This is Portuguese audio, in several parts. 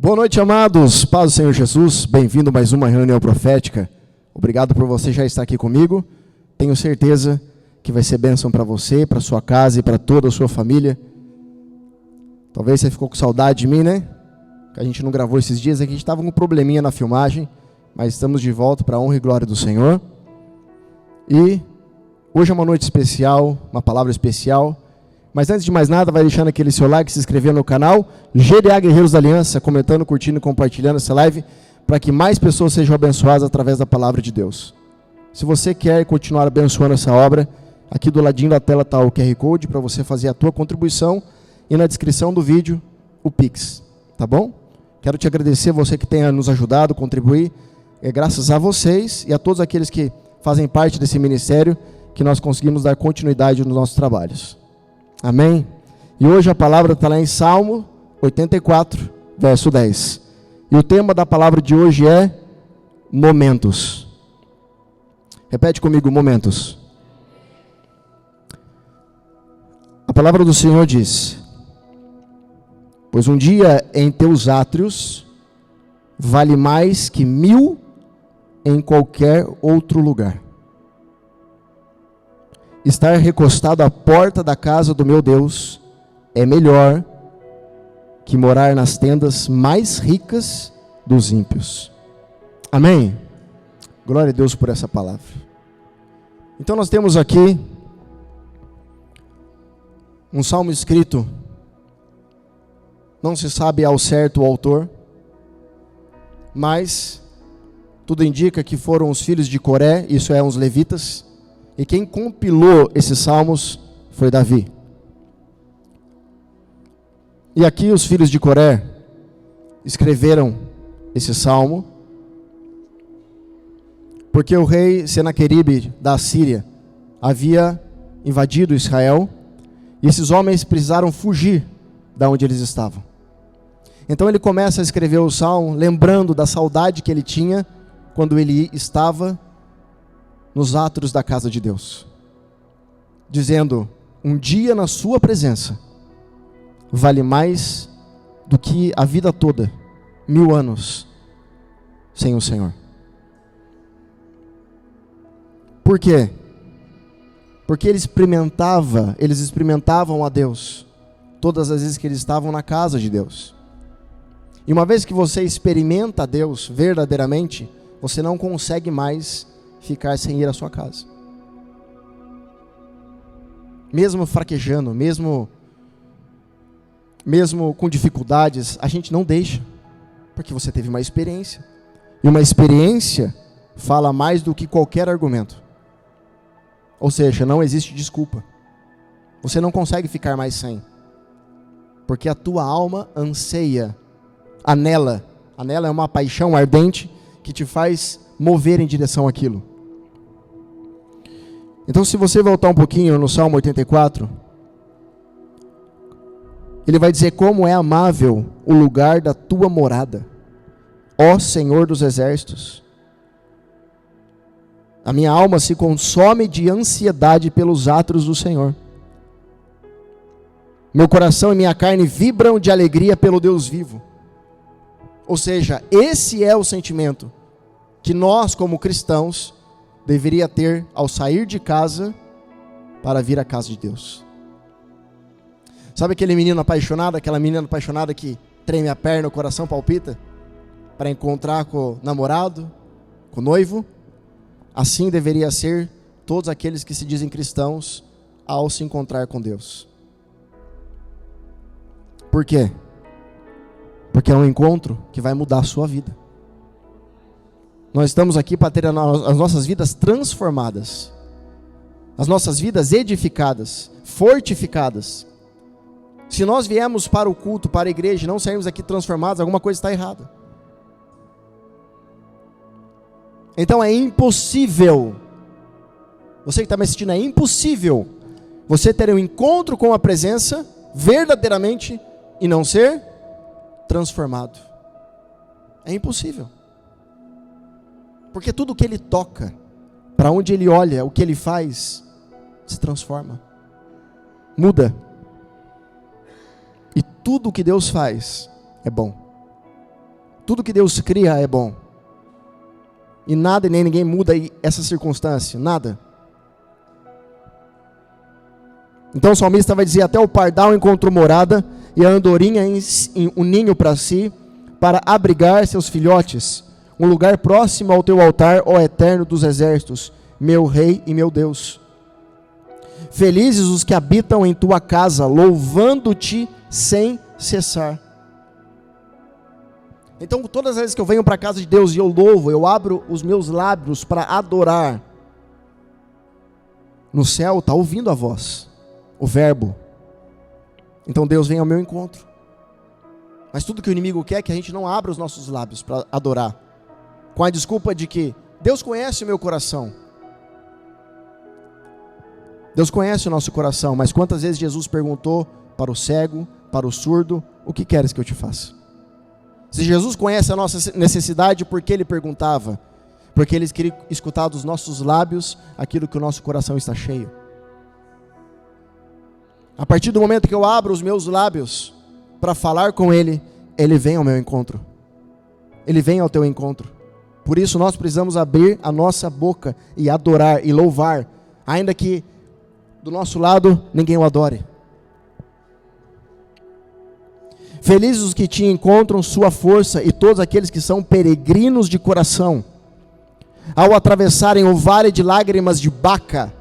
Boa noite, amados. Paz do Senhor Jesus. Bem-vindo a mais uma reunião profética. Obrigado por você já estar aqui comigo. Tenho certeza que vai ser bênção para você, para sua casa e para toda a sua família. Talvez você ficou com saudade de mim, né? Que a gente não gravou esses dias, é que a gente estava com um probleminha na filmagem, mas estamos de volta para a honra e glória do Senhor. E hoje é uma noite especial, uma palavra especial. Mas antes de mais nada, vai deixando aquele seu like, se inscrever no canal, GDA Guerreiros da Aliança, comentando, curtindo e compartilhando essa live, para que mais pessoas sejam abençoadas através da palavra de Deus. Se você quer continuar abençoando essa obra, aqui do ladinho da tela está o QR Code para você fazer a tua contribuição e na descrição do vídeo o Pix, tá bom? Quero te agradecer, você que tenha nos ajudado, contribuir, é graças a vocês e a todos aqueles que fazem parte desse ministério que nós conseguimos dar continuidade nos nossos trabalhos. Amém? E hoje a palavra está lá em Salmo 84, verso 10. E o tema da palavra de hoje é momentos. Repete comigo, momentos. A palavra do Senhor diz: pois um dia em teus átrios vale mais que 1000 em qualquer outro lugar. Estar recostado à porta da casa do meu Deus é melhor que morar nas tendas mais ricas dos ímpios. Amém? Glória a Deus por essa palavra. Então nós temos aqui um salmo escrito, não se sabe ao certo o autor, mas tudo indica que foram os filhos de Coré, isso é, os levitas. E quem compilou esses salmos foi Davi. E aqui os filhos de Coré escreveram esse salmo, porque o rei Senaqueribe da Assíria havia invadido Israel, e esses homens precisaram fugir da onde eles estavam. Então ele começa a escrever o salmo, lembrando da saudade que ele tinha quando ele estava nos átrios da casa de Deus, dizendo: um dia na sua presença vale mais do que a vida toda, 1000 anos sem o Senhor. Por quê? Porque eles experimentavam a Deus todas as vezes que eles estavam na casa de Deus. E uma vez que você experimenta a Deus verdadeiramente, você não consegue mais ficar sem ir à sua casa. Mesmo fraquejando, mesmo com dificuldades, a gente não deixa, porque você teve uma experiência. E uma experiência fala mais do que qualquer argumento. Ou seja, não existe desculpa. Você não consegue ficar mais sem. Porque a tua alma anseia, anela. Anela é uma paixão ardente que te faz mover em direção àquilo. Então, se você voltar um pouquinho no Salmo 84, ele vai dizer: como é amável o lugar da tua morada, ó Senhor dos exércitos. A minha alma se consome de ansiedade pelos átrios do Senhor. Meu coração e minha carne vibram de alegria pelo Deus vivo. Ou seja, esse é o sentimento que nós, como cristãos, deveria ter ao sair de casa para vir à casa de Deus. Sabe aquele menino apaixonado, aquela menina apaixonada que treme a perna, o coração palpita para encontrar com o namorado, com o noivo? Assim deveria ser todos aqueles que se dizem cristãos ao se encontrar com Deus. Por quê? Porque é um encontro que vai mudar a sua vida. Nós estamos aqui para ter as nossas vidas transformadas, as nossas vidas edificadas, fortificadas. Se nós viemos para o culto, para a igreja, e não sairmos aqui transformados, alguma coisa está errada. Então é impossível, você que está me assistindo, é impossível você ter um encontro com a presença verdadeiramente e não ser transformado. É impossível. Porque tudo que ele toca, para onde ele olha, o que ele faz, se transforma, muda. E tudo o que Deus faz é bom. Tudo que Deus cria é bom. E nada e nem ninguém muda essa circunstância, nada. Então o salmista vai dizer: até o pardal encontrou morada, e a andorinha um ninho para si, para abrigar seus filhotes, um lugar próximo ao teu altar, ó Eterno dos exércitos, meu Rei e meu Deus. Felizes os que habitam em tua casa, louvando-te sem cessar. Então todas as vezes que eu venho para a casa de Deus e eu louvo, eu abro os meus lábios para adorar, no céu está ouvindo a voz, o verbo. Então Deus vem ao meu encontro. Mas tudo que o inimigo quer é que a gente não abra os nossos lábios para adorar, com a desculpa de que Deus conhece o meu coração. Deus conhece o nosso coração, mas quantas vezes Jesus perguntou para o cego, para o surdo: o que queres que eu te faça? Se Jesus conhece a nossa necessidade, por que Ele perguntava? Porque Ele queria escutar dos nossos lábios aquilo que o nosso coração está cheio. A partir do momento que eu abro os meus lábios para falar com Ele, Ele vem ao meu encontro. Ele vem ao teu encontro. Por isso nós precisamos abrir a nossa boca e adorar e louvar, ainda que do nosso lado ninguém o adore. Felizes os que te encontram sua força, e todos aqueles que são peregrinos de coração, ao atravessarem o vale de lágrimas de Baca,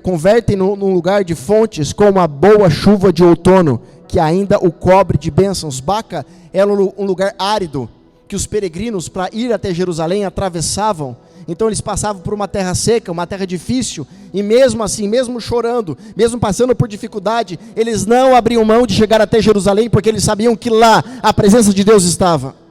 convertem num lugar de fontes, como a boa chuva de outono, que ainda o cobre de bênçãos. Baca era um lugar árido, que os peregrinos, para ir até Jerusalém, atravessavam. Então eles passavam por uma terra seca, uma terra difícil, e mesmo assim, mesmo chorando, mesmo passando por dificuldade, eles não abriam mão de chegar até Jerusalém, porque eles sabiam que lá a presença de Deus estava.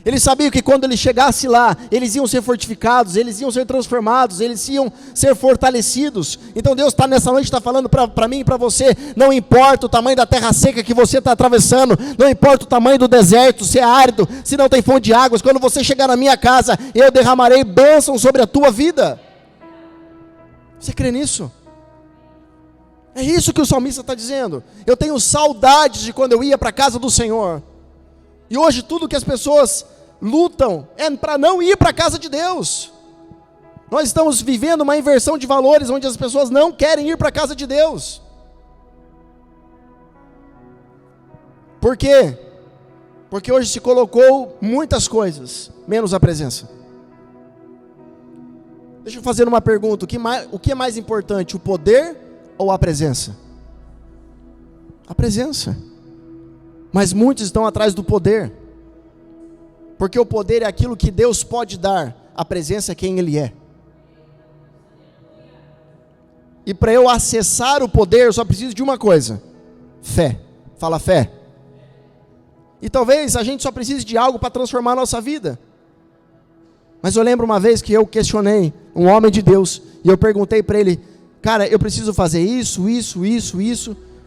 Eles sabiam que quando eles chegassem lá, eles iam ser fortificados, eles iam ser transformados, eles iam ser fortalecidos. Então Deus está nessa noite, está falando para mim e para você: não importa o tamanho da terra seca que você está atravessando, não importa o tamanho do deserto, se é árido, se não tem fonte de águas, quando você chegar na minha casa, eu derramarei bênção sobre a tua vida. Você crê nisso? É isso que o salmista está dizendo. Eu tenho saudades de quando eu ia para a casa do Senhor. E hoje tudo que as pessoas lutam é para não ir para a casa de Deus. Nós estamos vivendo uma inversão de valores, onde as pessoas não querem ir para a casa de Deus. Por quê? Porque hoje se colocou muitas coisas, menos a presença. Deixa eu fazer uma pergunta: o que é mais importante, o poder ou a presença? A presença. Mas muitos estão atrás do poder, porque o poder é aquilo que Deus pode dar, a presença é quem Ele é. E para eu acessar o poder, eu só preciso de uma coisa: fé. Fala fé. E talvez a gente só precise de algo para transformar a nossa vida. Mas eu lembro uma vez que eu questionei um homem de Deus, e eu perguntei para ele: cara, eu preciso fazer isso.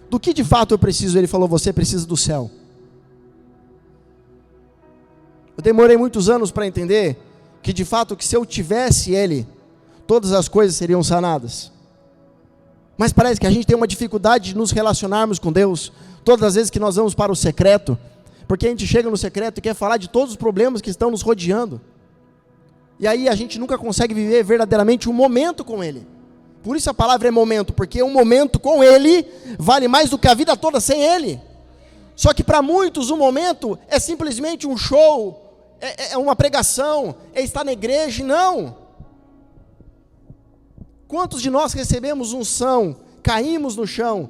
Do que de fato eu preciso? Ele falou: você precisa do céu. Eu demorei muitos anos para entender que de fato, que se eu tivesse Ele, todas as coisas seriam sanadas. Mas parece que a gente tem uma dificuldade de nos relacionarmos com Deus, todas as vezes que nós vamos para o secreto, porque a gente chega no secreto e quer falar de todos os problemas que estão nos rodeando, e aí a gente nunca consegue viver verdadeiramente um momento com Ele. Por isso a palavra é momento, porque um momento com Ele vale mais do que a vida toda sem Ele. Só que para muitos um momento é simplesmente um show, é uma pregação, é estar na igreja. Não. Quantos de nós recebemos unção, caímos no chão,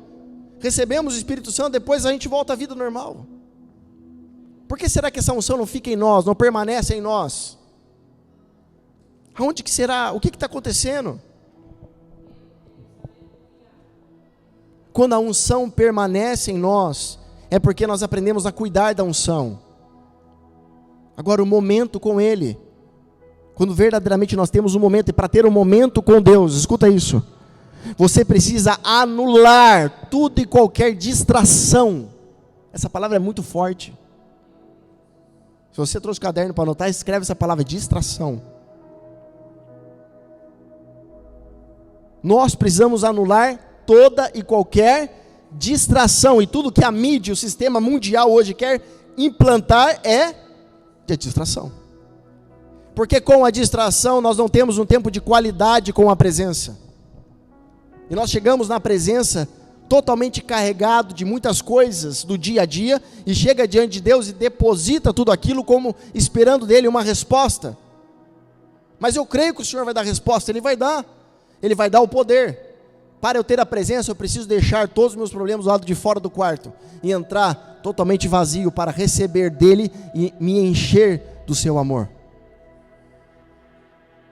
recebemos o Espírito Santo, depois a gente volta à vida normal? Por que será que essa unção não fica em nós, não permanece em nós? Aonde que será? O que está acontecendo? Quando a unção permanece em nós, é porque nós aprendemos a cuidar da unção. Agora o momento com Ele, quando verdadeiramente nós temos um momento, e para ter um momento com Deus, escuta isso, você precisa anular tudo e qualquer distração. Essa palavra é muito forte. Se você trouxe o caderno para anotar, escreve essa palavra: distração. Nós precisamos anular toda e qualquer distração, e tudo que a mídia, o sistema mundial hoje quer implantar é de distração. Porque com a distração nós não temos um tempo de qualidade com a presença. E nós chegamos na presença totalmente carregado de muitas coisas do dia a dia, e chega diante de Deus e deposita tudo aquilo como esperando dele uma resposta. Mas eu creio que o Senhor vai dar resposta, Ele vai dar o poder. Para eu ter a presença, eu preciso deixar todos os meus problemas do lado de fora do quarto, e entrar totalmente vazio para receber dele e me encher do seu amor.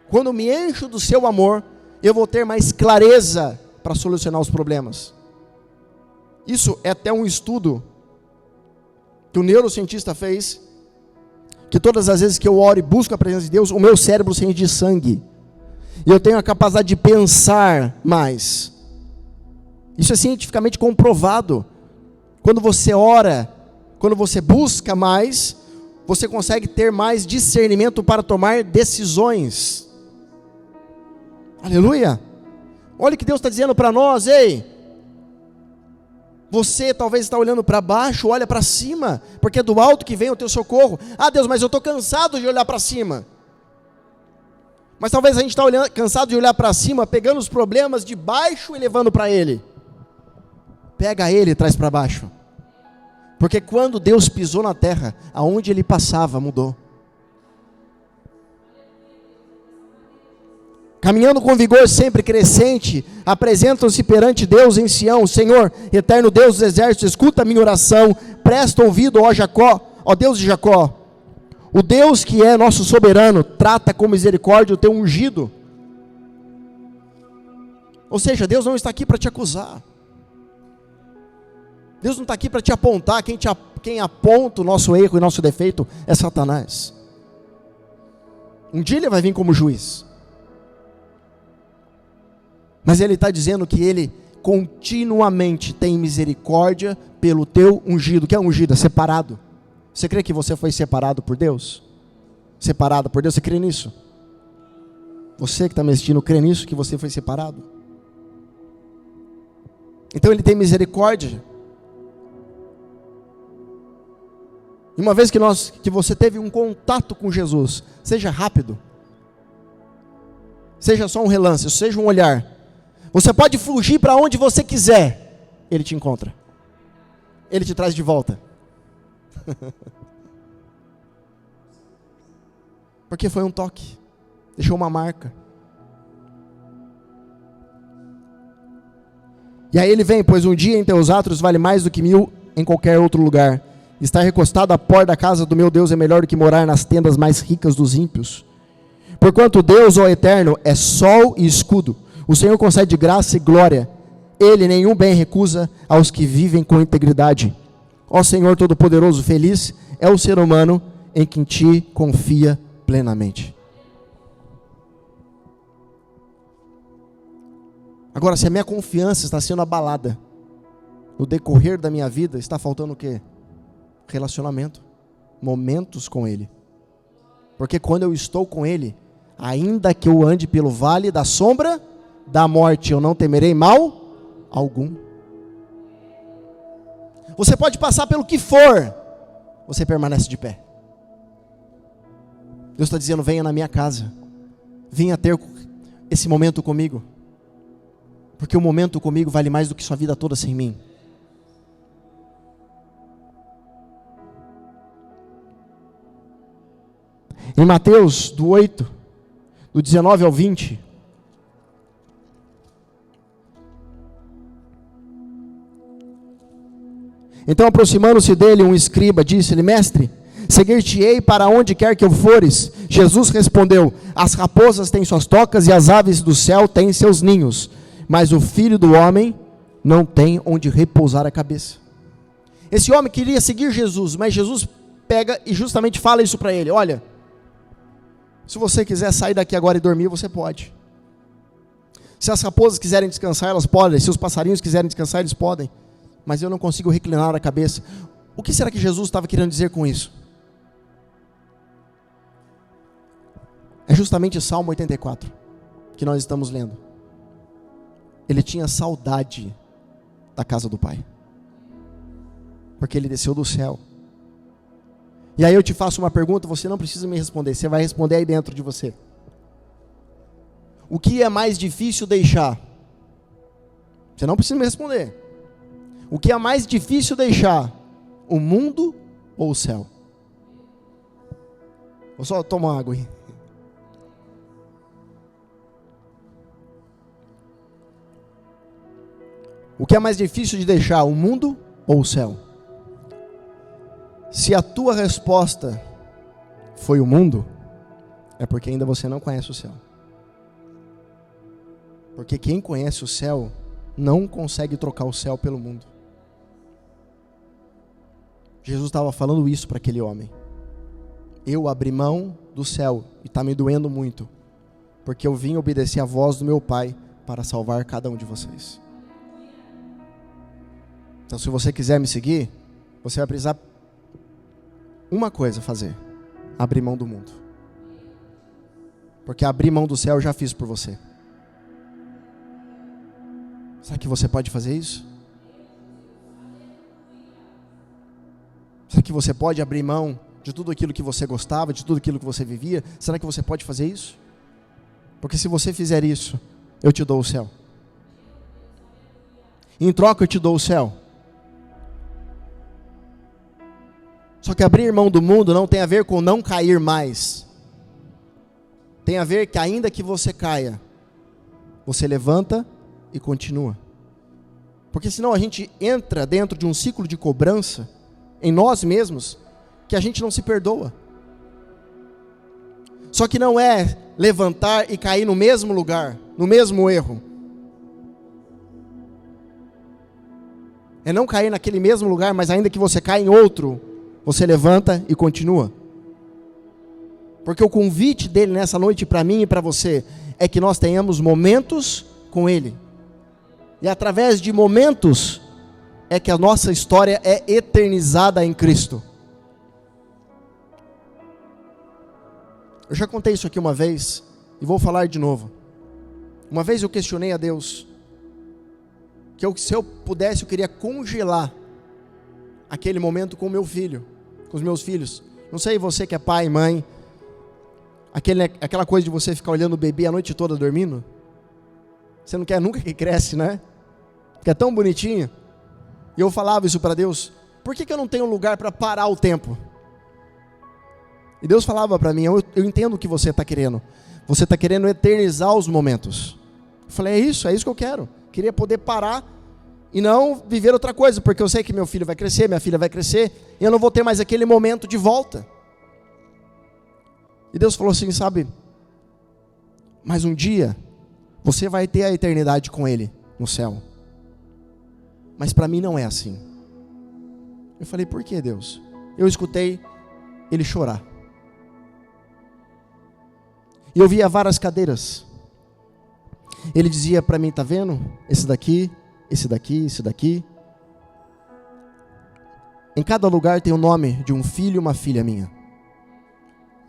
Quando me encho do seu amor, eu vou ter mais clareza para solucionar os problemas. Isso é até um estudo que o neurocientista fez, que todas as vezes que eu oro e busco a presença de Deus, o meu cérebro se enche de sangue, e eu tenho a capacidade de pensar mais. Isso é cientificamente comprovado. Quando você ora, quando você busca mais, você consegue ter mais discernimento para tomar decisões. Aleluia! Olha o que Deus está dizendo para nós. Ei, você talvez está olhando para baixo, olha para cima, porque é do alto que vem o teu socorro. Ah, Deus, mas eu estou cansado de olhar para cima. Mas talvez a gente está cansado de olhar para cima, pegando os problemas de baixo e levando para Ele. Pega Ele e traz para baixo. Porque quando Deus pisou na terra, aonde Ele passava, mudou. Caminhando com vigor sempre crescente, apresentam-se perante Deus em Sião: Senhor, eterno Deus dos exércitos, escuta a minha oração, presta ouvido, ó Jacó, ó Deus de Jacó. O Deus que é nosso soberano, trata com misericórdia o teu ungido. Ou seja, Deus não está aqui para te acusar. Deus não está aqui para te apontar. Quem aponta o nosso erro e nosso defeito é Satanás. Um dia ele vai vir como juiz. Mas ele está dizendo que ele continuamente tem misericórdia pelo teu ungido. Que é ungido? É separado. Você crê que você foi separado por Deus? Separado por Deus? Você crê nisso? Você que está me assistindo, crê nisso, que você foi separado? Então ele tem misericórdia. E uma vez que você teve um contato com Jesus, seja rápido, seja só um relance, seja um olhar, você pode fugir para onde você quiser, Ele te encontra, Ele te traz de volta. Porque foi um toque, deixou uma marca. E aí ele vem: pois um dia em teus atos vale mais do que 1000 em qualquer outro lugar. Estar recostado à porta da casa do meu Deus é melhor do que morar nas tendas mais ricas dos ímpios. Porquanto Deus, ó Eterno, é sol e escudo. O Senhor concede graça e glória. Ele nenhum bem recusa aos que vivem com integridade. Ó Senhor Todo-Poderoso, feliz é o ser humano em quem Ti confia plenamente. Agora, se a minha confiança está sendo abalada no decorrer da minha vida, está faltando o quê? Relacionamento, momentos com Ele. Porque quando eu estou com Ele, ainda que eu ande pelo vale da sombra da morte, eu não temerei mal algum. Você pode passar pelo que for, você permanece de pé. Deus está dizendo: venha na minha casa, venha ter esse momento comigo, porque o momento comigo vale mais do que sua vida toda sem mim. Em Mateus, do 8, do 19 ao 20, então aproximando-se dele um escriba, disse-lhe: mestre, seguir-te-ei para onde quer que eu fores. Jesus respondeu: as raposas têm suas tocas e as aves do céu têm seus ninhos, mas o Filho do Homem não tem onde repousar a cabeça. Esse homem queria seguir Jesus, mas Jesus pega e justamente fala isso para ele: olha, se você quiser sair daqui agora e dormir, você pode. Se as raposas quiserem descansar, elas podem. Se os passarinhos quiserem descansar, eles podem. Mas eu não consigo reclinar a cabeça. O que será que Jesus estava querendo dizer com isso? É justamente Salmo 84 que nós estamos lendo. Ele tinha saudade da casa do Pai, porque ele desceu do céu E aí eu te faço uma pergunta, você não precisa me responder, você vai responder aí dentro de você. O que é mais difícil deixar? Você não precisa me responder. O que é mais difícil deixar? O mundo ou o céu? Vou só tomar água aí. O que é mais difícil de deixar? O mundo ou o céu? Se a tua resposta foi o mundo, é porque ainda você não conhece o céu. Porque quem conhece o céu não consegue trocar o céu pelo mundo. Jesus estava falando isso para aquele homem. Eu abri mão do céu e está me doendo muito, porque eu vim obedecer a voz do meu Pai para salvar cada um de vocês. Então, se você quiser me seguir, você vai precisar uma coisa fazer: abrir mão do mundo. Porque abrir mão do céu eu já fiz por você. Será que você pode fazer isso? Será que você pode abrir mão de tudo aquilo que você gostava, de tudo aquilo que você vivia? Será que você pode fazer isso? Porque se você fizer isso, eu te dou o céu. Em troca eu te dou o céu. Só que abrir mão do mundo não tem a ver com não cair mais. Tem a ver que ainda que você caia, você levanta e continua. Porque senão a gente entra dentro de um ciclo de cobrança em nós mesmos, que a gente não se perdoa. Só que não é levantar e cair no mesmo lugar, no mesmo erro. É não cair naquele mesmo lugar, mas ainda que você caia em outro, você levanta e continua. Porque o convite dele nessa noite para mim e para você é que nós tenhamos momentos com ele. E através de momentos é que a nossa história é eternizada em Cristo. Eu já contei isso aqui uma vez e vou falar de novo. Uma vez eu questionei a Deus que se eu pudesse, eu queria congelar aquele momento com o meu filho, com os meus filhos. Não sei você que é pai e mãe, aquela coisa de você ficar olhando o bebê a noite toda dormindo. Você não quer nunca que cresce, né? Porque é tão bonitinho. E eu falava isso para Deus: por que eu não tenho um lugar para parar o tempo? E Deus falava para mim: eu entendo o que você está querendo. Você está querendo eternizar os momentos. Eu falei: é isso que eu quero. Queria poder parar e não viver outra coisa, porque eu sei que meu filho vai crescer, minha filha vai crescer, e eu não vou ter mais aquele momento de volta. E Deus falou assim: sabe, mas um dia você vai ter a eternidade com Ele no céu. Mas para mim não é assim. Eu falei: por que, Deus? Eu escutei ele chorar. E eu via várias cadeiras. Ele dizia para mim: tá vendo? Esse daqui, esse daqui, esse daqui. Em cada lugar tem o nome de um filho e uma filha minha.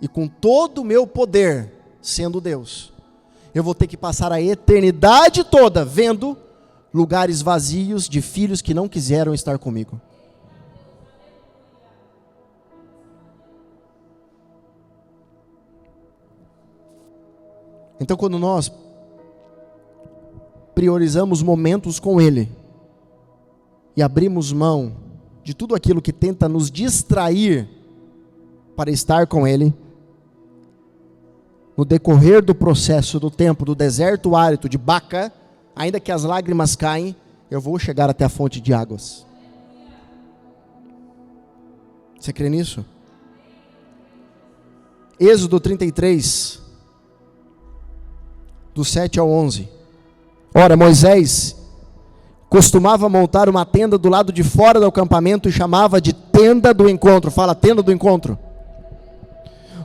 E com todo o meu poder, sendo Deus, eu vou ter que passar a eternidade toda vendo lugares vazios de filhos que não quiseram estar comigo. Então, quando nós priorizamos momentos com Ele e abrimos mão de tudo aquilo que tenta nos distrair para estar com Ele, no decorrer do processo do tempo, do deserto árido de Baca, ainda que as lágrimas caem, eu vou chegar até a fonte de águas. Você crê nisso? Êxodo 33, do 7 ao 11. Ora, Moisés costumava montar uma tenda do lado de fora do acampamento e chamava de tenda do encontro. Fala, tenda do encontro.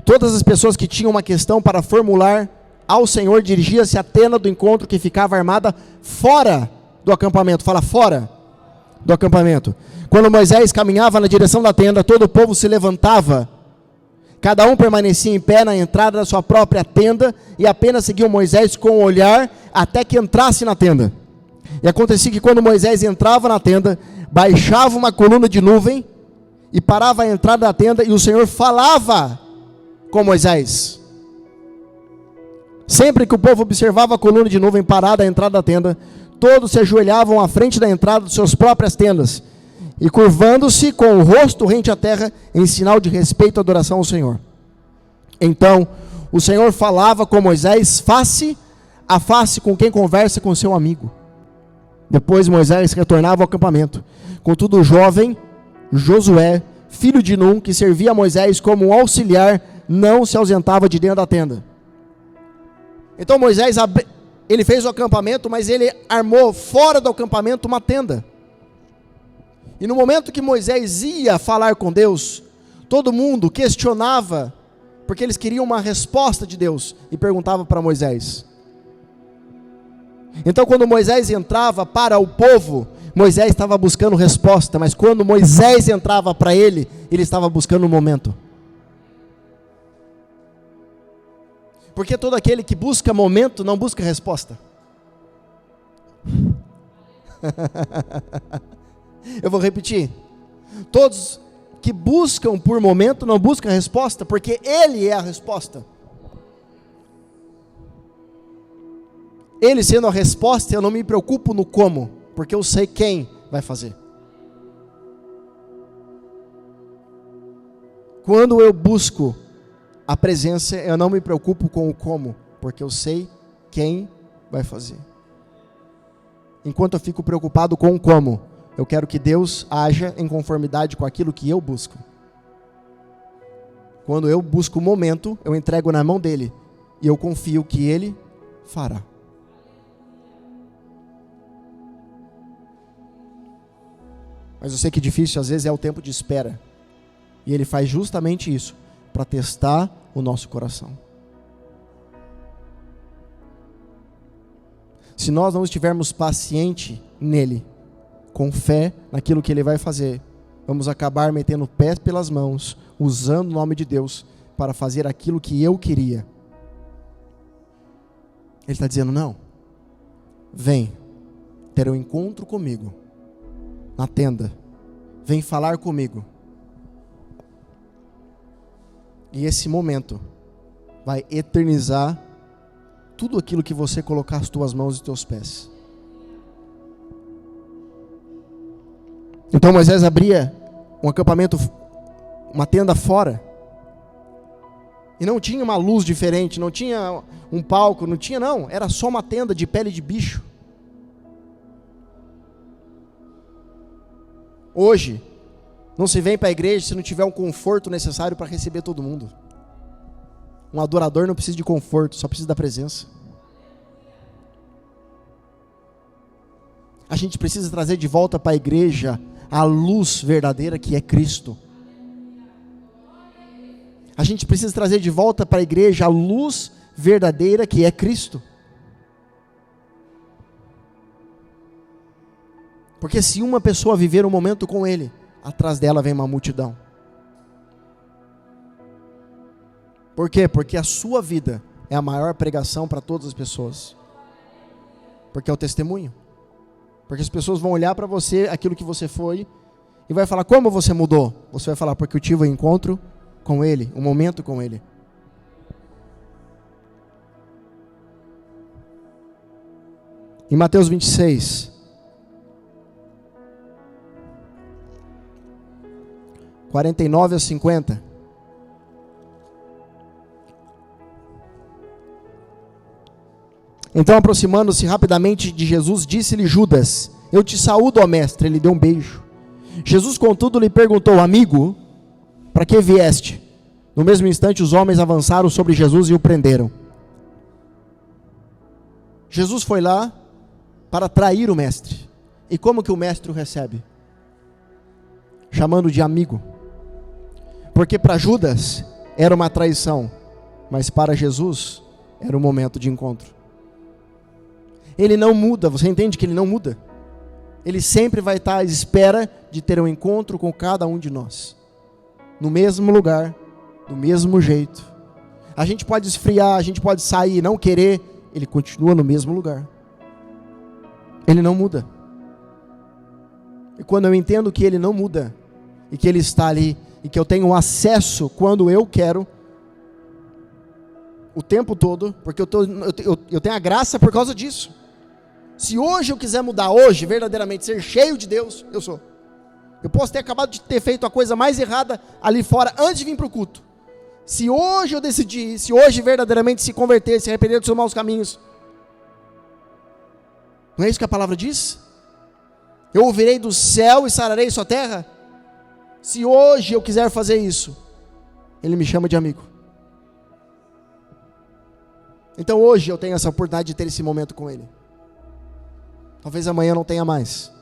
Todas as pessoas que tinham uma questão para formular ao Senhor dirigia-se à tenda do encontro, que ficava armada fora do acampamento. Fala, fora do acampamento. Quando Moisés caminhava na direção da tenda, todo o povo se levantava. Cada um permanecia em pé na entrada da sua própria tenda e apenas seguia Moisés com o olhar até que entrasse na tenda. E acontecia que quando Moisés entrava na tenda, baixava uma coluna de nuvem e parava à entrada da tenda, e o Senhor falava com Moisés. Sempre que o povo observava a coluna de nuvem parada à entrada da tenda, todos se ajoelhavam à frente da entrada de suas próprias tendas, e curvando-se com o rosto rente à terra, em sinal de respeito e adoração ao Senhor. Então o Senhor falava com Moisés face a face, com quem conversa com seu amigo. Depois Moisés retornava ao acampamento. Contudo, o jovem Josué, filho de Num, que servia a Moisés como um auxiliar, não se ausentava de dentro da tenda. Então Moisés, ele fez o acampamento, mas ele armou fora do acampamento uma tenda. E no momento que Moisés ia falar com Deus, todo mundo questionava, porque eles queriam uma resposta de Deus, e perguntava para Moisés. Então quando Moisés entrava para o povo, Moisés estava buscando resposta, mas quando Moisés entrava para ele estava buscando um momento. Porque todo aquele que busca momento não busca resposta. Eu vou repetir. Todos que buscam por momento não buscam resposta, porque Ele é a resposta. Ele sendo a resposta, eu não me preocupo no como, porque eu sei quem vai fazer. Quando eu busco a presença, eu não me preocupo com o como, porque eu sei quem vai fazer. Enquanto eu fico preocupado com o como, eu quero que Deus haja em conformidade com aquilo que eu busco. Quando eu busco o momento, eu entrego na mão dele, e eu confio que ele fará. Mas eu sei que difícil às vezes é o tempo de espera, e ele faz justamente isso, para testar o nosso coração. Se nós não estivermos pacientes nele, com fé naquilo que ele vai fazer, vamos acabar metendo o pé pelas mãos, usando o nome de Deus para fazer aquilo que eu queria. Ele está dizendo, não, vem ter um encontro comigo na tenda, vem falar comigo. E esse momento vai eternizar tudo aquilo que você colocar as tuas mãos e os teus pés. Então Moisés abria um acampamento, uma tenda fora, e não tinha uma luz diferente, não tinha um palco, não, era só uma tenda de pele de bicho. Hoje, não se vem para a igreja se não tiver um conforto necessário para receber todo mundo. Um adorador não precisa de conforto, só precisa da presença. A gente precisa trazer de volta para a igreja a luz verdadeira que é Cristo. A gente precisa trazer de volta para a igreja a luz verdadeira que é Cristo. Porque se uma pessoa viver um momento com Ele, atrás dela vem uma multidão. Por quê? Porque a sua vida é a maior pregação para todas as pessoas. Porque é o testemunho. Porque as pessoas vão olhar para você, aquilo que você foi, e vai falar, como você mudou? Você vai falar, porque eu tive um encontro com Ele, um momento com Ele. Em Mateus 26, 49 a 50. Então, aproximando-se rapidamente de Jesus, disse-lhe Judas, eu te saúdo, ó mestre. Ele deu um beijo. Jesus, contudo, lhe perguntou, amigo, para que vieste? No mesmo instante, os homens avançaram sobre Jesus e o prenderam. Jesus foi lá para trair o mestre. E como que o mestre o recebe? Chamando de amigo. Porque para Judas era uma traição, mas para Jesus era um momento de encontro. Ele não muda, você entende que ele não muda? Ele sempre vai estar à espera de ter um encontro com cada um de nós. No mesmo lugar, do mesmo jeito. A gente pode esfriar, a gente pode sair, não querer, ele continua no mesmo lugar. Ele não muda. E quando eu entendo que ele não muda, e que Ele está ali, e que eu tenho acesso quando eu quero, o tempo todo, porque eu tenho a graça por causa disso. Se hoje eu quiser mudar, hoje, verdadeiramente, ser cheio de Deus, eu sou. Eu posso ter acabado de ter feito a coisa mais errada ali fora, antes de vir para o culto. Se hoje eu decidir, se hoje verdadeiramente se converter, se arrepender dos seus maus caminhos, não é isso que a palavra diz? Eu ouvirei do céu e sararei sua terra? Se hoje eu quiser fazer isso, Ele me chama de amigo. Então hoje eu tenho essa oportunidade de ter esse momento com Ele. Talvez amanhã não tenha mais.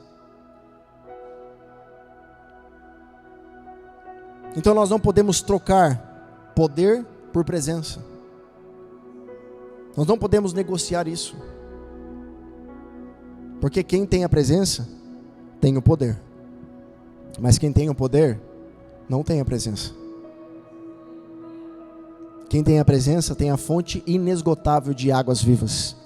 Então nós não podemos trocar poder por presença. Nós não podemos negociar isso. Porque quem tem a presença, tem o poder. Mas quem tem o poder, não tem a presença. Quem tem a presença tem a fonte inesgotável de águas vivas.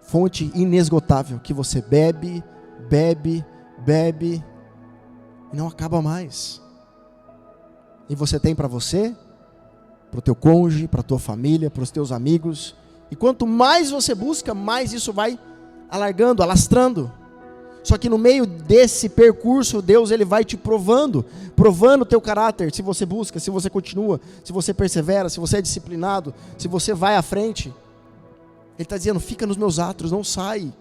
Fonte inesgotável, que você bebe, bebe, bebe, e não acaba mais. E você tem para você, para o teu cônjuge, para a tua família, para os teus amigos. E quanto mais você busca, mais isso vai alargando, alastrando. Só que no meio desse percurso, Deus ele vai te provando o teu caráter, se você busca, se você continua, se você persevera, se você é disciplinado, se você vai à frente. Ele está dizendo, fica nos meus atos, não sai.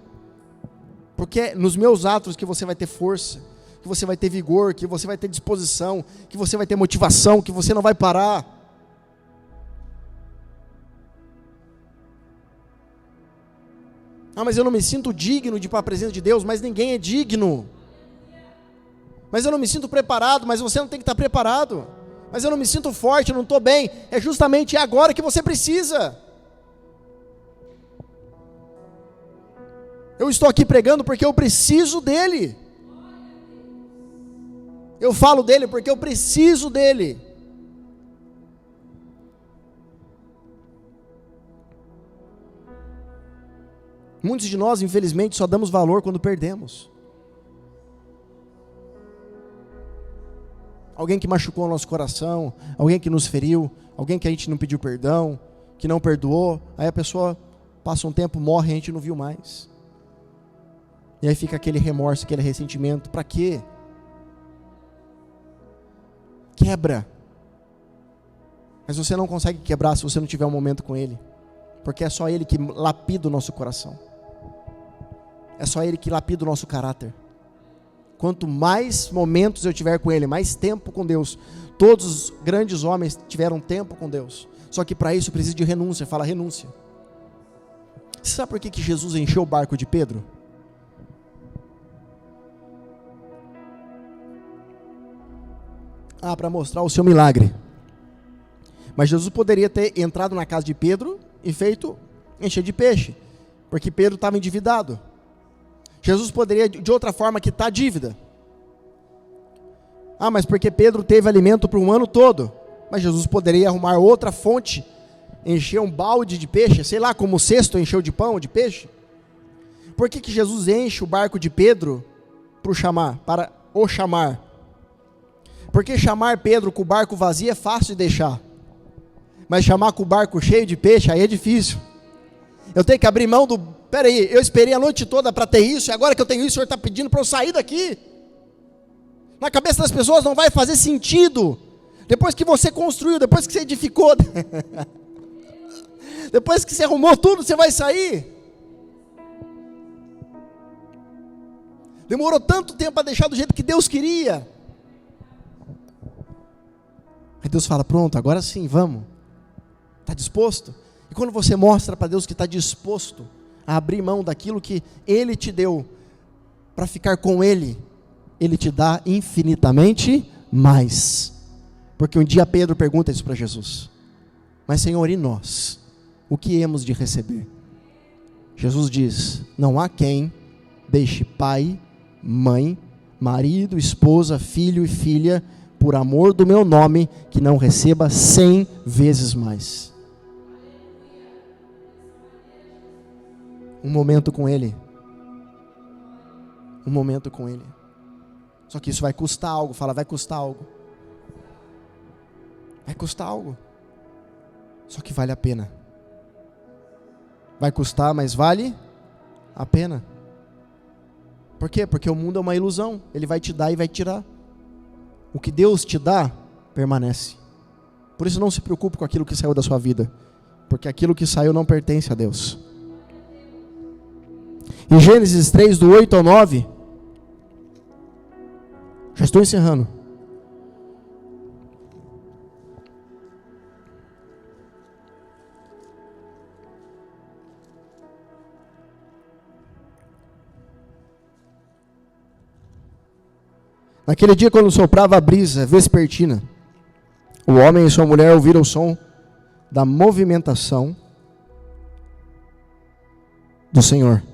Porque é nos meus atos que você vai ter força, que você vai ter vigor, que você vai ter disposição, que você vai ter motivação, que você não vai parar. Ah, mas eu não me sinto digno de ir para a presença de Deus. Mas ninguém é digno. Mas eu não me sinto preparado. Mas você não tem que estar preparado. Mas eu não me sinto forte, eu não estou bem. É justamente agora que você precisa. Eu estou aqui pregando porque eu preciso dele. Eu falo dele porque eu preciso dele. Muitos de nós, infelizmente, só damos valor quando perdemos. Alguém que machucou o nosso coração, alguém que nos feriu, alguém que a gente não pediu perdão, que não perdoou, aí a pessoa passa um tempo, morre e a gente não viu mais. E aí fica aquele remorso, aquele ressentimento. Para quê? Quebra. Mas você não consegue quebrar se você não tiver um momento com Ele. Porque é só Ele que lapida o nosso coração. É só Ele que lapida o nosso caráter. Quanto mais momentos eu tiver com Ele, mais tempo com Deus. Todos os grandes homens tiveram tempo com Deus. Só que para isso precisa de renúncia. Fala renúncia. Você sabe por que Jesus encheu o barco de Pedro? Para mostrar o seu milagre. Mas Jesus poderia ter entrado na casa de Pedro e feito encher de peixe. Porque Pedro estava endividado. Jesus poderia de outra forma quitar a dívida. Mas porque Pedro teve alimento para um ano todo. Mas Jesus poderia arrumar outra fonte, encher um balde de peixe, sei lá, como o cesto encheu de pão, de peixe. Por que Jesus enche o barco de Pedro para o chamar? Porque chamar Pedro com o barco vazio é fácil de deixar. Mas chamar com o barco cheio de peixe, aí é difícil. Eu tenho que abrir mão do... Peraí, eu esperei a noite toda para ter isso, e agora que eu tenho isso, o Senhor está pedindo para eu sair daqui. Na cabeça das pessoas não vai fazer sentido. Depois que você construiu, depois que você edificou, depois que você arrumou tudo, você vai sair. Demorou tanto tempo para deixar do jeito que Deus queria. Aí Deus fala, pronto, agora sim, vamos. Está disposto? E quando você mostra para Deus que está disposto a abrir mão daquilo que Ele te deu, para ficar com Ele, Ele te dá infinitamente mais. Porque um dia Pedro pergunta isso para Jesus, mas Senhor, e nós? O que hemos de receber? Jesus diz, não há quem deixe pai, mãe, marido, esposa, filho e filha, por amor do meu nome, que não receba 100 vezes mais. Um momento com Ele. Um momento com Ele. Só que isso vai custar algo. Fala, vai custar algo. Vai custar algo. Só que vale a pena. Vai custar, mas vale a pena. Por quê? Porque o mundo é uma ilusão. Ele vai te dar e vai tirar. O que Deus te dá, permanece. Por isso não se preocupe com aquilo que saiu da sua vida. Porque aquilo que saiu não pertence a Deus. Em Gênesis 3, do 8 ao 9. Já estou encerrando. Naquele dia, quando soprava a brisa vespertina, o homem e sua mulher ouviram o som da movimentação do Senhor,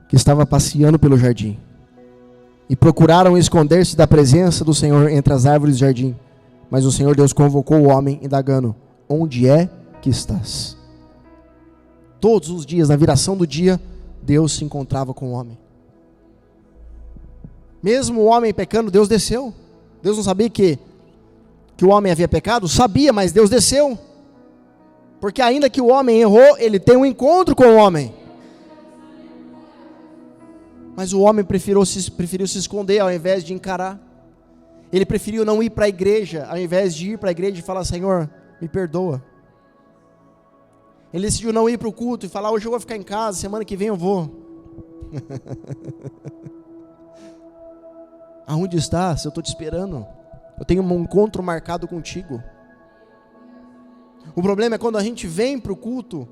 que estava passeando pelo jardim, e procuraram esconder-se da presença do Senhor entre as árvores do jardim. Mas o Senhor Deus convocou o homem, indagando: onde é que estás? Todos os dias, na viração do dia, Deus se encontrava com o homem. Mesmo o homem pecando, Deus desceu. Deus não sabia que o homem havia pecado? Sabia, mas Deus desceu. Porque ainda que o homem errou, ele tem um encontro com o homem. Mas o homem preferiu se esconder ao invés de encarar. Ele preferiu não ir para a igreja, ao invés de ir para a igreja e falar: Senhor, me perdoa. Ele decidiu não ir para o culto e falar: hoje eu vou ficar em casa, semana que vem eu vou. Aonde estás? Eu estou te esperando. Eu tenho um encontro marcado contigo. O problema é quando a gente vem para o culto,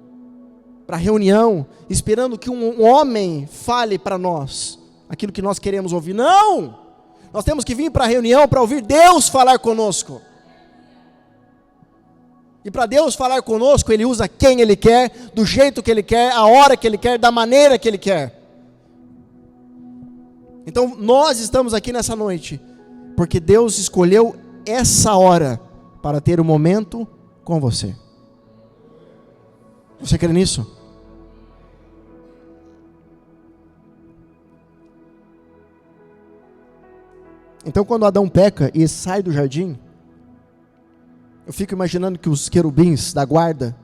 para a reunião, esperando que um homem fale para nós aquilo que nós queremos ouvir. Não! Nós temos que vir para a reunião para ouvir Deus falar conosco. E para Deus falar conosco, Ele usa quem Ele quer, do jeito que Ele quer, a hora que Ele quer, da maneira que Ele quer. Então nós estamos aqui nessa noite porque Deus escolheu essa hora para ter um momento com você. Você crê nisso? Então quando Adão peca e sai do jardim, eu fico imaginando que os querubins da guarda,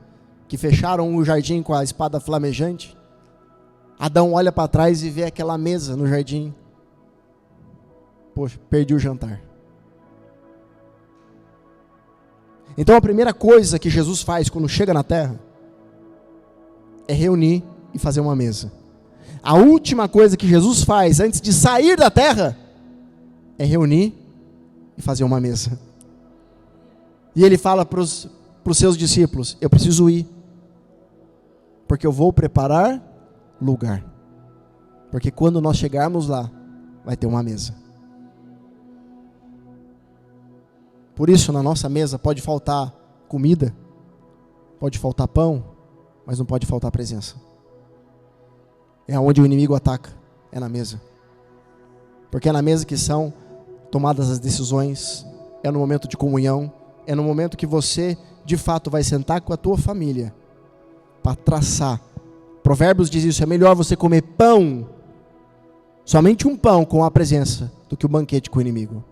que fecharam o jardim com a espada flamejante, Adão olha para trás e vê aquela mesa no jardim. Poxa, perdi o jantar. Então a primeira coisa que Jesus faz quando chega na terra é reunir e fazer uma mesa. A última coisa que Jesus faz antes de sair da terra é reunir e fazer uma mesa. E ele fala para os seus discípulos: eu preciso ir, porque eu vou preparar lugar. Porque quando nós chegarmos lá, vai ter uma mesa. Por isso, na nossa mesa pode faltar comida, pode faltar pão, mas não pode faltar presença. É onde o inimigo ataca, é na mesa. Porque é na mesa que são tomadas as decisões, é no momento de comunhão, é no momento que você, de fato, vai sentar com a tua família para traçar. Provérbios diz isso: é melhor você comer pão, somente um pão com a presença, do que o banquete com o inimigo.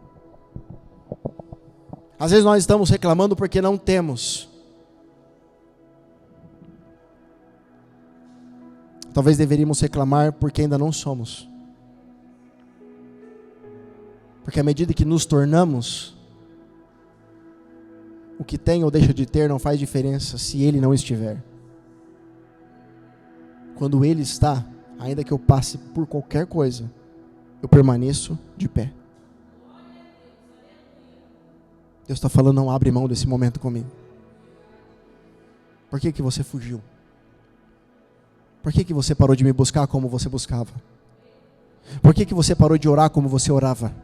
Às vezes nós estamos reclamando porque não temos. Talvez deveríamos reclamar porque ainda não somos. Porque à medida que nos tornamos, o que tem ou deixa de ter não faz diferença se Ele não estiver. Quando Ele está, ainda que eu passe por qualquer coisa, eu permaneço de pé. Deus está falando: não abre mão desse momento comigo. Por que você fugiu? Por que você parou de me buscar como você buscava? Por que você parou de orar como você orava?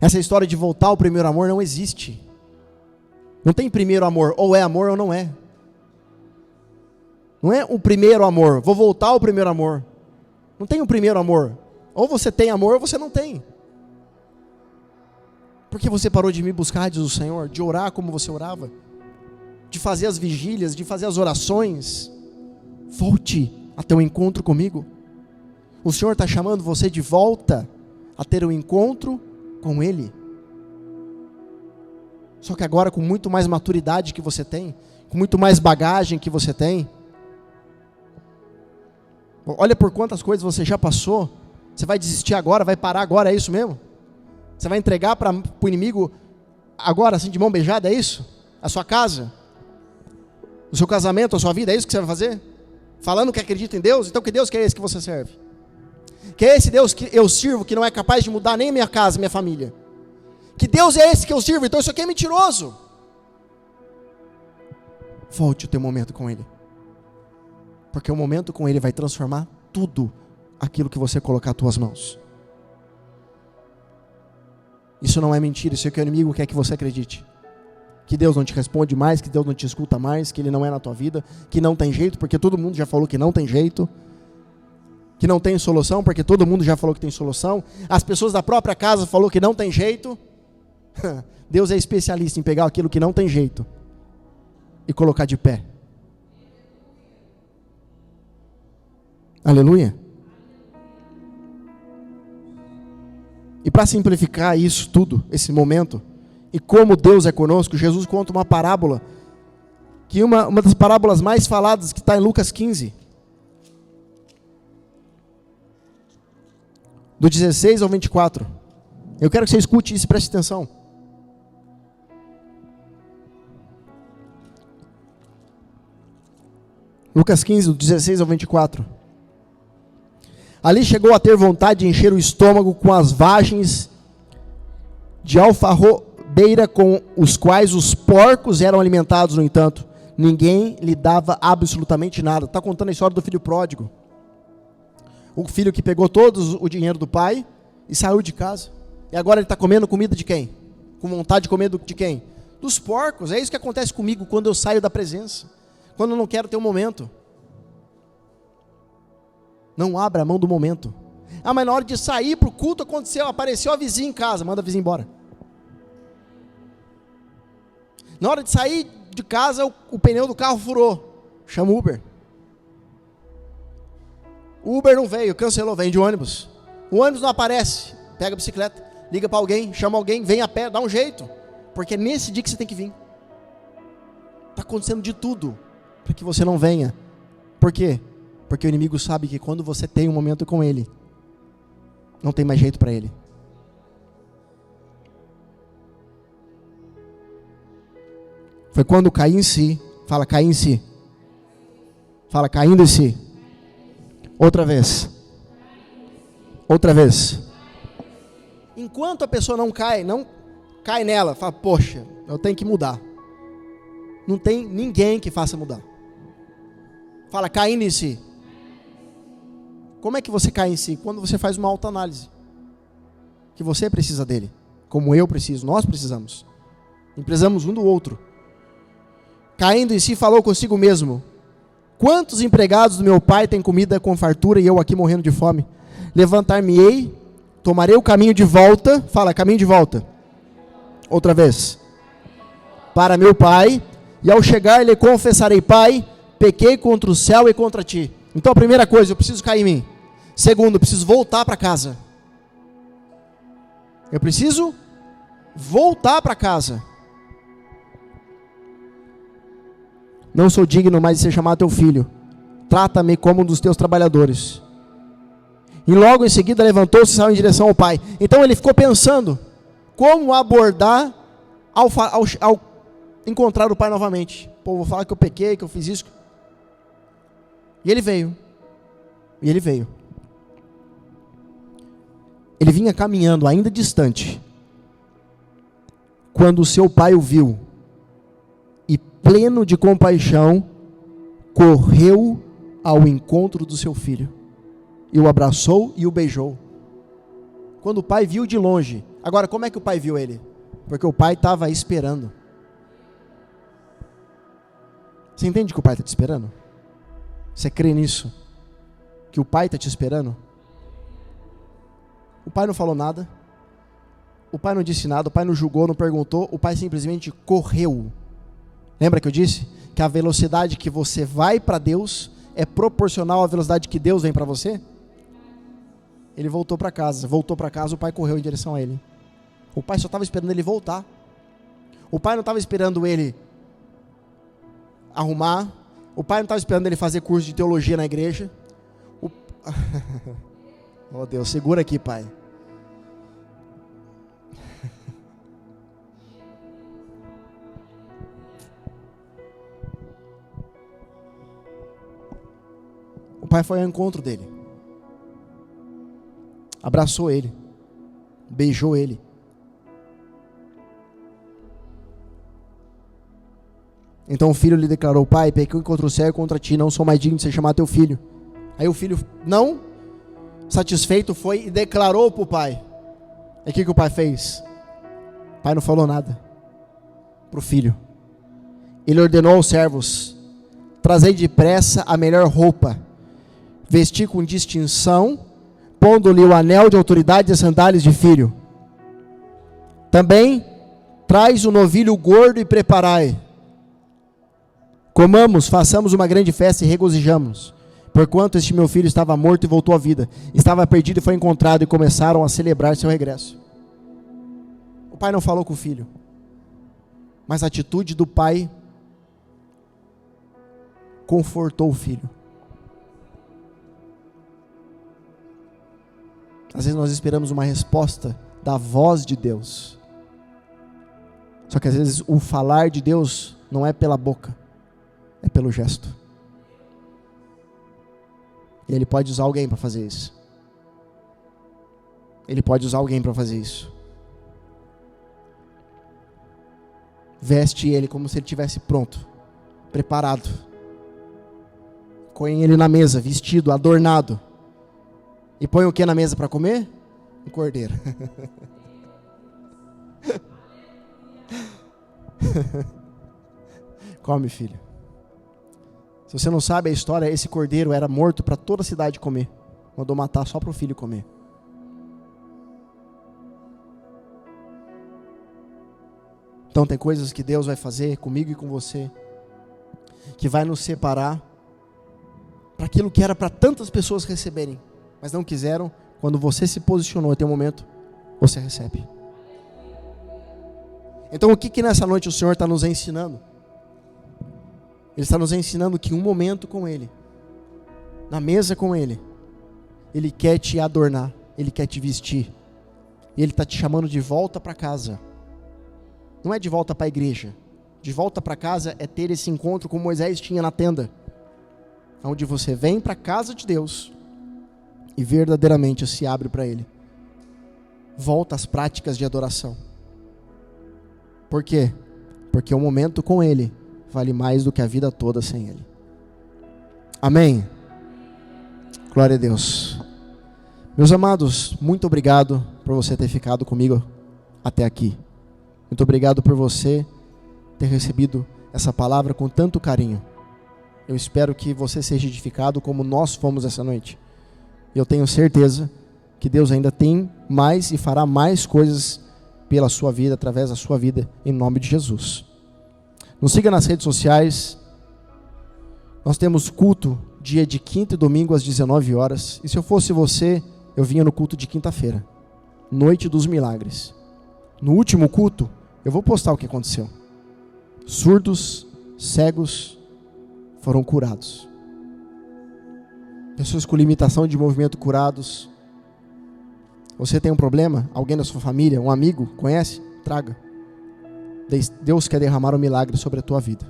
Essa história de voltar ao primeiro amor não existe. Não tem primeiro amor, ou é amor ou não é. Não é o primeiro amor, vou voltar ao primeiro amor. Não tem o primeiro amor. Ou você tem amor ou você não tem. Por que você parou de me buscar, diz o Senhor, de orar como você orava, de fazer as vigílias, de fazer as orações? Volte a ter um encontro comigo. O Senhor está chamando você de volta a ter um encontro com Ele. Só que agora com muito mais maturidade que você tem, com muito mais bagagem que você tem. Olha por quantas coisas você já passou. Você vai desistir agora, vai parar agora, é isso mesmo? Você vai entregar para o inimigo agora, assim, de mão beijada, é isso? A sua casa? O seu casamento, a sua vida, é isso que você vai fazer? Falando que acredita em Deus? Então que Deus que é esse que você serve? Que é esse Deus que eu sirvo, que não é capaz de mudar nem minha casa, minha família? Que Deus é esse que eu sirvo? Então isso aqui é mentiroso. Volte o teu momento com Ele. Porque o momento com Ele vai transformar tudo aquilo que você colocar as tuas mãos. Isso não é mentira, isso é que o inimigo quer que você acredite. Que Deus não te responde mais, que Deus não te escuta mais, que Ele não é na tua vida, que não tem jeito, porque todo mundo já falou que não tem jeito. Que não tem solução, porque todo mundo já falou que tem solução. As pessoas da própria casa falaram que não tem jeito. Deus é especialista em pegar aquilo que não tem jeito e colocar de pé. Aleluia. E para simplificar isso tudo, esse momento, e como Deus é conosco, Jesus conta uma parábola, que uma das parábolas mais faladas, que está em Lucas 15, do 16 ao 24. Eu quero que você escute isso e preste atenção. Lucas 15, do 16 ao 24. Ali chegou a ter vontade de encher o estômago com as vagens de alfarrobeira com os quais os porcos eram alimentados. No entanto, ninguém lhe dava absolutamente nada. Está contando a história do filho pródigo. O filho que pegou todo o dinheiro do pai e saiu de casa. E agora ele está comendo comida de quem? Com vontade de comer de quem? Dos porcos. É isso que acontece comigo quando eu saio da presença. Quando eu não quero ter um momento. Não abra a mão do momento. Ah, mas na hora de sair para o culto apareceu a vizinha em casa. Manda a vizinha embora. Na hora de sair de casa, o pneu do carro furou. Chama o Uber. O Uber não veio, cancelou, vem de ônibus. O ônibus não aparece, pega a bicicleta, liga para alguém, chama alguém, vem a pé, dá um jeito. Porque é nesse dia que você tem que vir. Está acontecendo de tudo para que você não venha. Por quê? Porque o inimigo sabe que quando você tem um momento com ele, não tem mais jeito para ele. Foi quando caí em si. Fala, caí em si. Fala, caindo em si. Outra vez. Outra vez. Enquanto a pessoa não cai nela, fala, poxa, eu tenho que mudar. Não tem ninguém que faça mudar. Fala, caindo em si. Como é que você cai em si? Quando você faz uma autoanálise. Que você precisa dele. Como eu preciso, nós precisamos. E precisamos um do outro. Caindo em si, falou consigo mesmo. Quantos empregados do meu pai têm comida com fartura e eu aqui morrendo de fome? Levantar-me-ei, tomarei o caminho de volta. Fala, caminho de volta. Outra vez. Para meu pai, e ao chegar lhe confessarei, Pai, pequei contra o céu e contra ti. Então a primeira coisa, eu preciso cair em mim. Segundo, eu preciso voltar para casa. Eu preciso voltar para casa. Não sou digno mais de ser chamado teu filho. Trata-me como um dos teus trabalhadores. E logo em seguida levantou-se e saiu em direção ao pai. Então ele ficou pensando como abordar ao encontrar o pai novamente. Pô, vou falar que eu pequei, que eu fiz isso. E ele veio. E ele veio. Ele vinha caminhando ainda distante. Quando o seu pai o viu. E pleno de compaixão, correu ao encontro do seu filho. E o abraçou e o beijou. Quando o pai viu de longe. Agora, como é que o pai viu ele? Porque o pai estava esperando. Você entende que o pai está te esperando? Você crê nisso? Que o pai está te esperando? O pai não falou nada. O pai não disse nada. O pai não julgou, não perguntou. O pai simplesmente correu. Lembra que eu disse? Que a velocidade que você vai para Deus é proporcional à velocidade que Deus vem para você? Ele voltou para casa. Voltou para casa, o pai correu em direção a ele. O pai só estava esperando ele voltar. O pai não estava esperando ele arrumar. O pai não estava esperando ele fazer curso de teologia na igreja. Oh Deus, segura aqui, pai. O pai foi ao encontro dele, abraçou ele, beijou ele. Então o filho lhe declarou: pai, pequei contra o céu e contra ti, não sou mais digno de ser chamado teu filho. Aí o filho, não satisfeito, foi e declarou para o pai. E o que o pai fez? O pai não falou nada para o filho. Ele ordenou aos servos: trazei depressa a melhor roupa, vesti com distinção, pondo-lhe o anel de autoridade e as sandálias de filho. Também traz o novilho gordo e preparai. Comamos, façamos uma grande festa e regozijamos, porquanto este meu filho estava morto e voltou à vida, estava perdido e foi encontrado, e começaram a celebrar seu regresso. O pai não falou com o filho, mas a atitude do pai confortou o filho. Às vezes nós esperamos uma resposta da voz de Deus, só que às vezes o falar de Deus não é pela boca, é pelo gesto. E Ele pode usar alguém para fazer isso. Ele pode usar alguém para fazer isso. Veste ele como se ele estivesse pronto, preparado. Põe ele na mesa, vestido, adornado. E põe o que na mesa para comer? Um cordeiro. Come, filho. Se você não sabe a história, esse cordeiro era morto para toda a cidade comer. Mandou matar só para o filho comer. Então tem coisas que Deus vai fazer comigo e com você, que vai nos separar para aquilo que era para tantas pessoas receberem, mas não quiseram. Quando você se posicionou até o momento, você recebe. Então o que nessa noite o Senhor está nos ensinando? Ele está nos ensinando que um momento com Ele, na mesa com Ele, Ele quer te adornar, Ele quer te vestir, e Ele está te chamando de volta para casa. Não é de volta para a igreja. De volta para casa é ter esse encontro como Moisés tinha na tenda, onde você vem para a casa de Deus e verdadeiramente se abre para Ele. Volta às práticas de adoração. Por quê? Porque o momento com Ele vale mais do que a vida toda sem Ele. Amém? Glória a Deus. Meus amados, muito obrigado por você ter ficado comigo até aqui. Muito obrigado por você ter recebido essa palavra com tanto carinho. Eu espero que você seja edificado como nós fomos essa noite. E eu tenho certeza que Deus ainda tem mais e fará mais coisas pela sua vida, através da sua vida, em nome de Jesus. Nos siga nas redes sociais. Nós temos culto dia de quinta e domingo às 19 horas. E se eu fosse você, eu vinha no culto de quinta-feira, Noite dos Milagres. No último culto, eu vou postar o que aconteceu. Surdos, cegos foram curados. Pessoas com limitação de movimento curados. Você tem um problema? Alguém da sua família, um amigo, conhece? Traga. Deus quer derramar um milagre sobre a tua vida.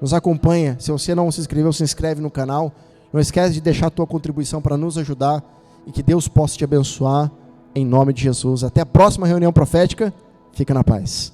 Nos acompanha. Se você não se inscreveu, se inscreve no canal. Não esquece de deixar a tua contribuição para nos ajudar. E que Deus possa te abençoar em nome de Jesus. Até a próxima reunião profética. Fica na paz.